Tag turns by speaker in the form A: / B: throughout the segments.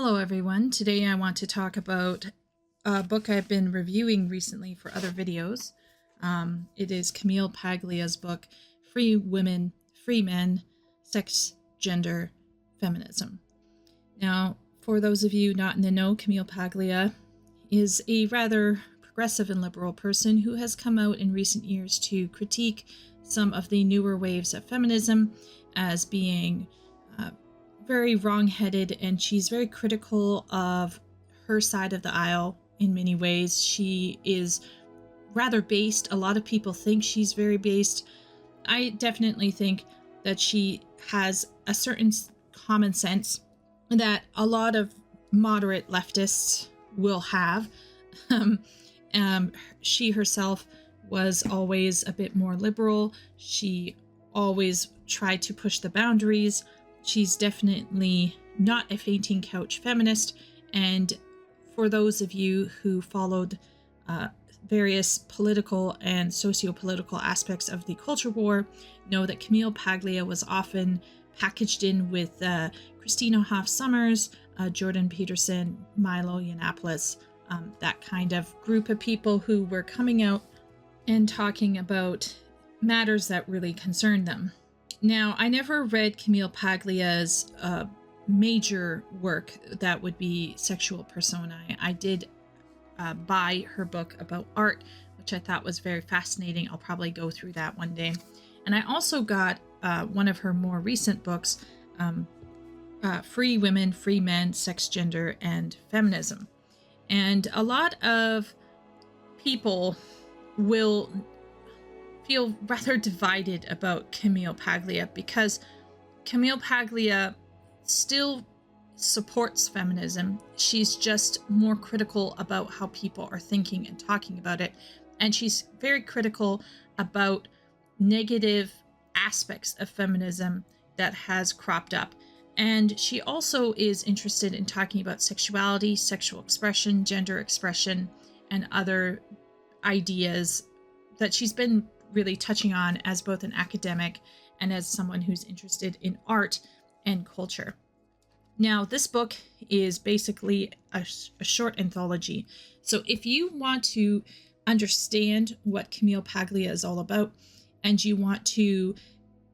A: Hello everyone. Today I want to talk about a book I've been reviewing recently for other videos. It is Camille Paglia's book, Free Women, Free Men, Sex, Gender, Feminism. Now, for those of you not in the know, Camille Paglia is a rather progressive and liberal person who has come out in recent years to critique some of the newer waves of feminism as being very wrong-headed, and she's very critical of her side of the aisle in many ways. She is rather based. A lot of people think she's very based. I definitely think that she has a certain common sense that a lot of moderate leftists will have. She herself was always a bit more liberal. She always tried to push the boundaries. She's definitely not a fainting couch feminist. And for those of you who followed various political and socio-political aspects of the culture war, know that Camille Paglia was often packaged in with Christina Hoff Sommers, Jordan Peterson, Milo Yiannopoulos, that kind of group of people who were coming out and talking about matters that really concerned them. Now, I never read Camille Paglia's major work that would be Sexual Personae. I did buy her book about art, which I thought was very fascinating. I'll probably go through that one day. And I also got one of her more recent books, Free Women, Free Men, Sex, Gender, and Feminism. And a lot of people will feel rather divided about Camille Paglia because Camille Paglia still supports feminism. She's just more critical about how people are thinking and talking about it. And she's very critical about negative aspects of feminism that has cropped up. And she also is interested in talking about sexuality, sexual expression, gender expression, and other ideas that she's been really touching on as both an academic and as someone who's interested in art and culture. Now, this book is basically a short anthology. So if you want to understand what Camille Paglia is all about, and you want to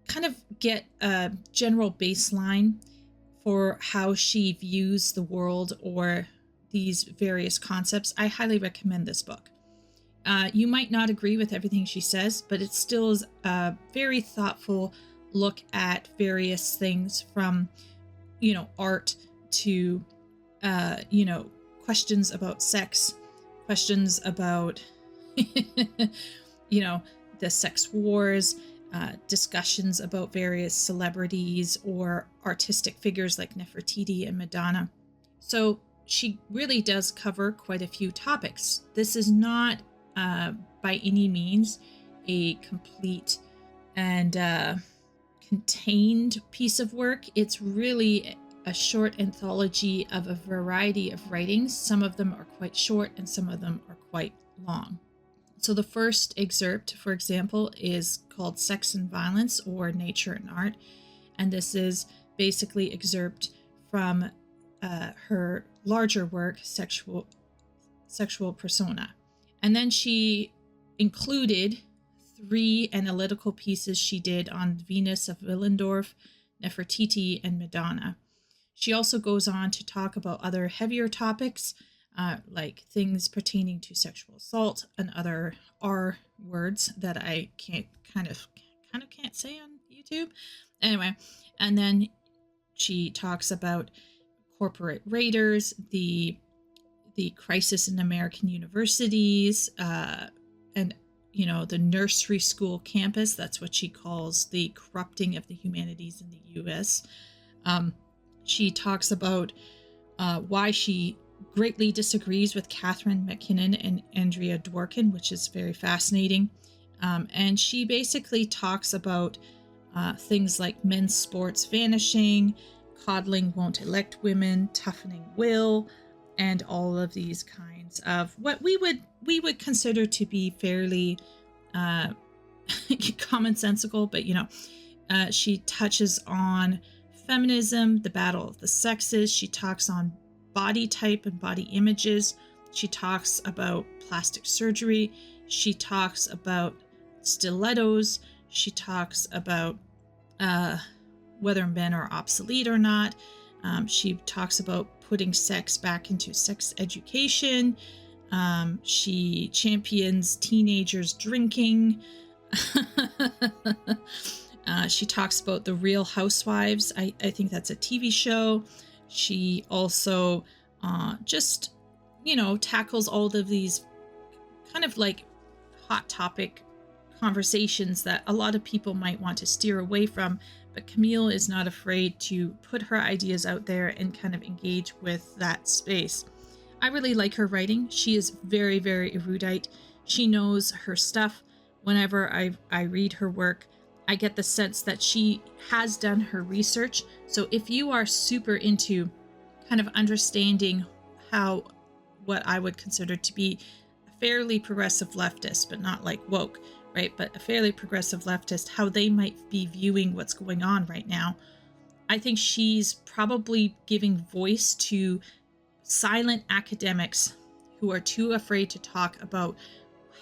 A: kind of get a general baseline for how she views the world or these various concepts, I highly recommend this book. You might not agree with everything she says, but it still is a very thoughtful look at various things from, art to, questions about sex, questions about, the sex wars, discussions about various celebrities or artistic figures like Nefertiti and Madonna. So she really does cover quite a few topics. This is not by any means a complete and contained piece of work. It's really a short anthology of a variety of writings. Some of them are quite short and some of them are quite long. So the first excerpt, for example, is called Sex and Violence, or Nature and Art. And this is basically excerpt from her larger work, Sexual Persona. And then she included 3 analytical pieces she did on Venus of Willendorf, Nefertiti, and Madonna. She also goes on to talk about other heavier topics, like things pertaining to sexual assault and other R words that I kind of can't say on YouTube. Anyway, and then she talks about corporate raiders, the crisis in American universities, and the nursery school campus. That's what she calls the corrupting of the humanities in the U.S. She talks about why she greatly disagrees with Catherine McKinnon and Andrea Dworkin, which is very fascinating. And she basically talks about things like men's sports vanishing, coddling won't elect women, toughening will, and all of these kinds of what we would consider to be fairly commonsensical, but she touches on feminism, the battle of the sexes. She talks on body type and body images. She talks about plastic surgery. She talks about stilettos. She talks about whether men are obsolete or not. She talks about putting sex back into sex education. She champions teenagers drinking. She talks about the Real Housewives. I think that's a TV show. She also just, tackles all of these kind of like hot topic conversations that a lot of people might want to steer away from. But Camille is not afraid to put her ideas out there and kind of engage with that space. I really like her writing. She is very, very erudite. She knows her stuff. Whenever I read her work, I get the sense that she has done her research. So if you are super into kind of understanding how what I would consider to be a fairly progressive leftist, but not like woke, right? But a fairly progressive leftist, how they might be viewing what's going on right now, I think she's probably giving voice to silent academics who are too afraid to talk about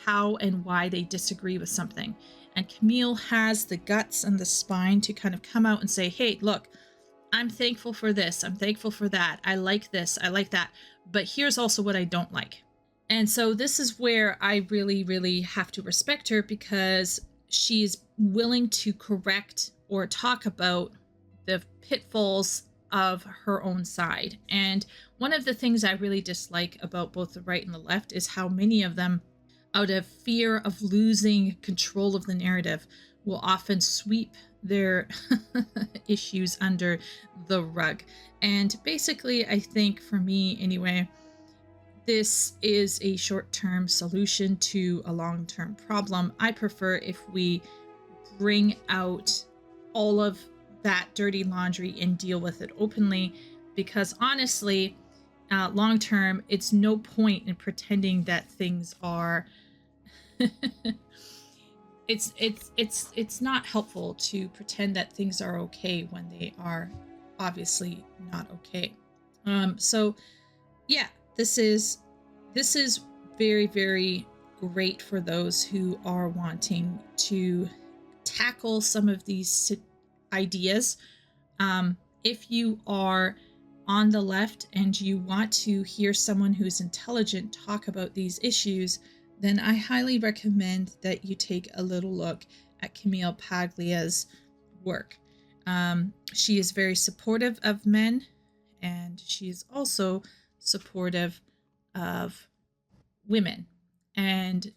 A: how and why they disagree with something. And Camille has the guts and the spine to kind of come out and say, hey, look, I'm thankful for this. I'm thankful for that. I like this. I like that. But here's also what I don't like. And so this is where I really, really have to respect her, because she's willing to correct or talk about the pitfalls of her own side. And one of the things I really dislike about both the right and the left is how many of them, out of fear of losing control of the narrative, will often sweep their issues under the rug. And basically, I think for me anyway, this is a short-term solution to a long-term problem. I prefer if we bring out all of that dirty laundry and deal with it openly, because honestly, long-term, it's no point in pretending that things are it's not helpful to pretend that things are okay when they are obviously not okay. So yeah, this is very, very great for those who are wanting to tackle some of these ideas. If you are on the left and you want to hear someone who's intelligent talk about these issues, then I highly recommend that you take a little look at Camille Paglia's work. She is very supportive of men, and she is also supportive of women. And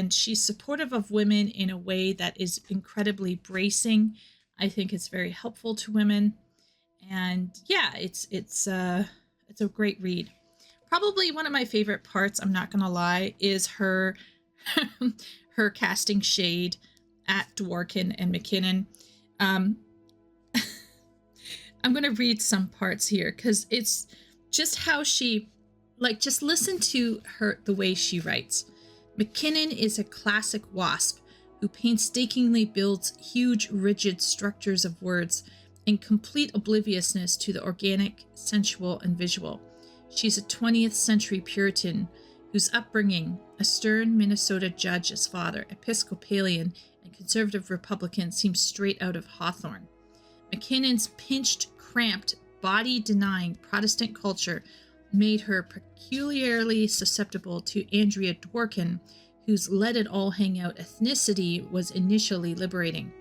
A: she's supportive of women in a way that is incredibly bracing. I think it's very helpful to women. And yeah, it's a great read. Probably one of my favorite parts, I'm not gonna lie, is her her casting shade at Dworkin and McKinnon. I'm gonna read some parts here because it's just how she, just listen to her, the way she writes. McKinnon is a classic WASP who painstakingly builds huge, rigid structures of words in complete obliviousness to the organic, sensual, and visual. She's a 20th century Puritan whose upbringing, a stern Minnesota judge as father, Episcopalian, and conservative Republican, seems straight out of Hawthorne. McKinnon's pinched, cramped, body-denying Protestant culture made her peculiarly susceptible to Andrea Dworkin, whose let-it-all-hang-out ethnicity was initially liberating.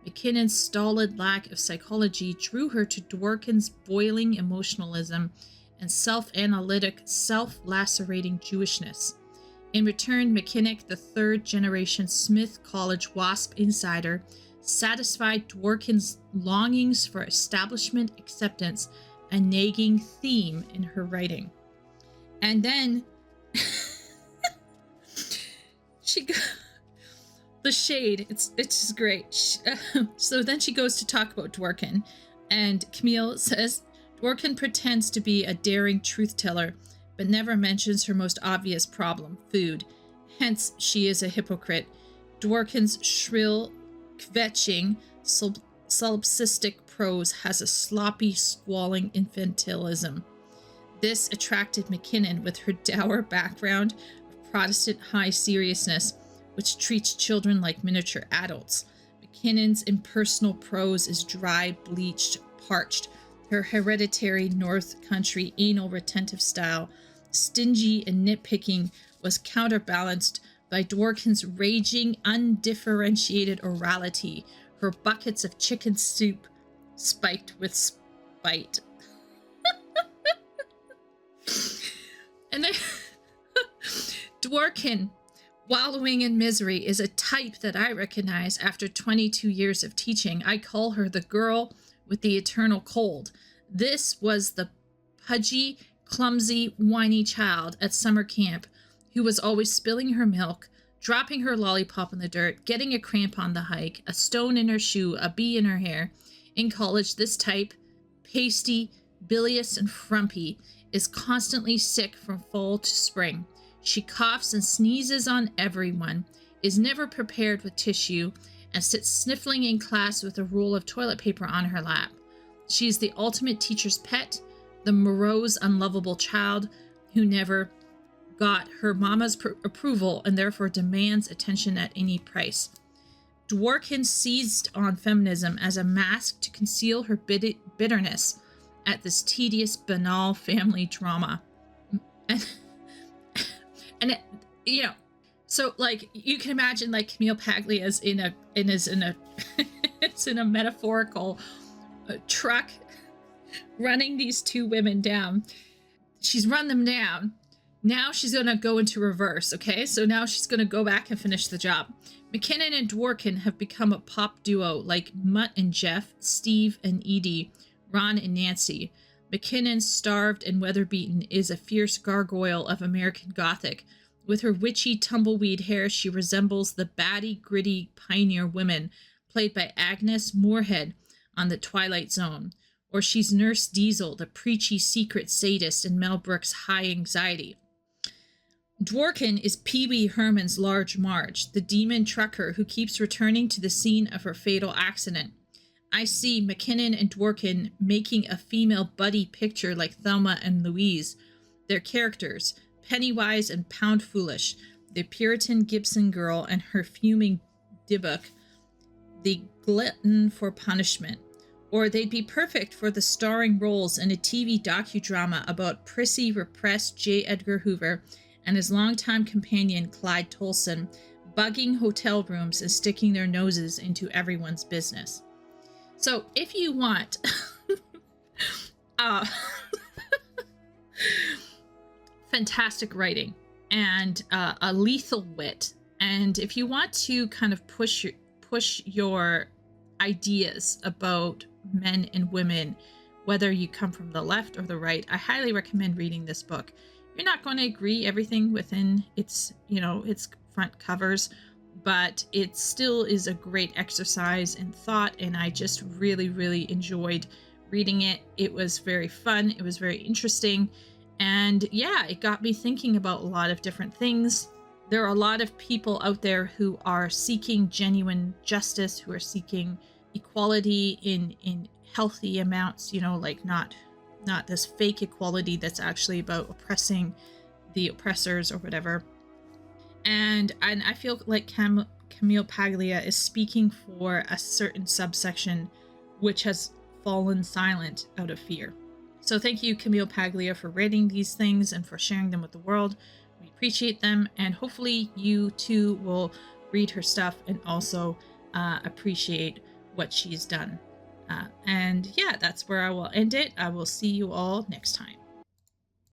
A: McKinnon's stolid lack of psychology drew her to Dworkin's boiling emotionalism and self-analytic, self-lacerating Jewishness. In return, McKinnon, the third-generation Smith College WASP insider, satisfied Dworkin's longings for establishment acceptance, a nagging theme in her writing. And then the shade, it's just great. So then she goes to talk about Dworkin, and Camille says, Dworkin pretends to be a daring truth-teller, but never mentions her most obvious problem, food. Hence, she is a hypocrite. Dworkin's shrill, kvetching, solipsistic prose has a sloppy, squalling infantilism. This attracted McKinnon with her dour background of Protestant high seriousness, which treats children like miniature adults. McKinnon's impersonal prose is dry, bleached, parched. Her hereditary North Country anal retentive style, stingy and nitpicking, was counterbalanced by Dworkin's raging, undifferentiated orality, her buckets of chicken soup spiked with spite. And then Dworkin, wallowing in misery, is a type that I recognize after 22 years of teaching. I call her the girl with the eternal cold. This was the pudgy, clumsy, whiny child at summer camp who was always spilling her milk, dropping her lollipop in the dirt, getting a cramp on the hike, a stone in her shoe, a bee in her hair. In college, this type, pasty, bilious, and frumpy, is constantly sick from fall to spring. She coughs and sneezes on everyone, is never prepared with tissue, and sits sniffling in class with a roll of toilet paper on her lap. She is the ultimate teacher's pet, the morose, unlovable child who never got her mama's approval and therefore demands attention at any price. Dworkin seized on feminism as a mask to conceal her bitterness at this tedious, banal family drama. And it, you know, so like you can imagine like Camille Paglia is in a it's in a metaphorical truck running these two women down. She's run them down. Now she's going to go into reverse, okay? So now she's going to go back and finish the job. McKinnon and Dworkin have become a pop duo like Mutt and Jeff, Steve and Edie, Ron and Nancy. McKinnon, starved and weather-beaten, is a fierce gargoyle of American Gothic. With her witchy tumbleweed hair, she resembles the batty, gritty pioneer women played by Agnes Moorehead on The Twilight Zone. Or she's Nurse Diesel, the preachy secret sadist in Mel Brooks' High Anxiety. Dworkin is Pee Wee Herman's Large Marge, the demon trucker who keeps returning to the scene of her fatal accident. I see McKinnon and Dworkin making a female buddy picture like Thelma and Louise. Their characters, Pennywise and Pound Foolish, the Puritan Gibson girl and her fuming Dybbuk, the glutton for punishment. Or they'd be perfect for the starring roles in a TV docudrama about prissy, repressed J. Edgar Hoover and his longtime companion Clyde Tolson, bugging hotel rooms and sticking their noses into everyone's business. So if you want fantastic writing and a lethal wit, and if you want to kind of push your ideas about men and women, whether you come from the left or the right, I highly recommend reading this book. You're not going to agree everything within its front covers, but it still is a great exercise in thought, and I just really, really enjoyed reading it. It was very fun. It was very interesting. And yeah, it got me thinking about a lot of different things. There are a lot of people out there who are seeking genuine justice, who are seeking equality in healthy amounts, like not this fake equality that's actually about oppressing the oppressors or whatever. And I feel like Camille Paglia is speaking for a certain subsection which has fallen silent out of fear. So thank you, Camille Paglia, for writing these things and for sharing them with the world. We appreciate them, and hopefully you too will read her stuff and also appreciate what she's done. And yeah, that's where I will end it. I will see you all next time.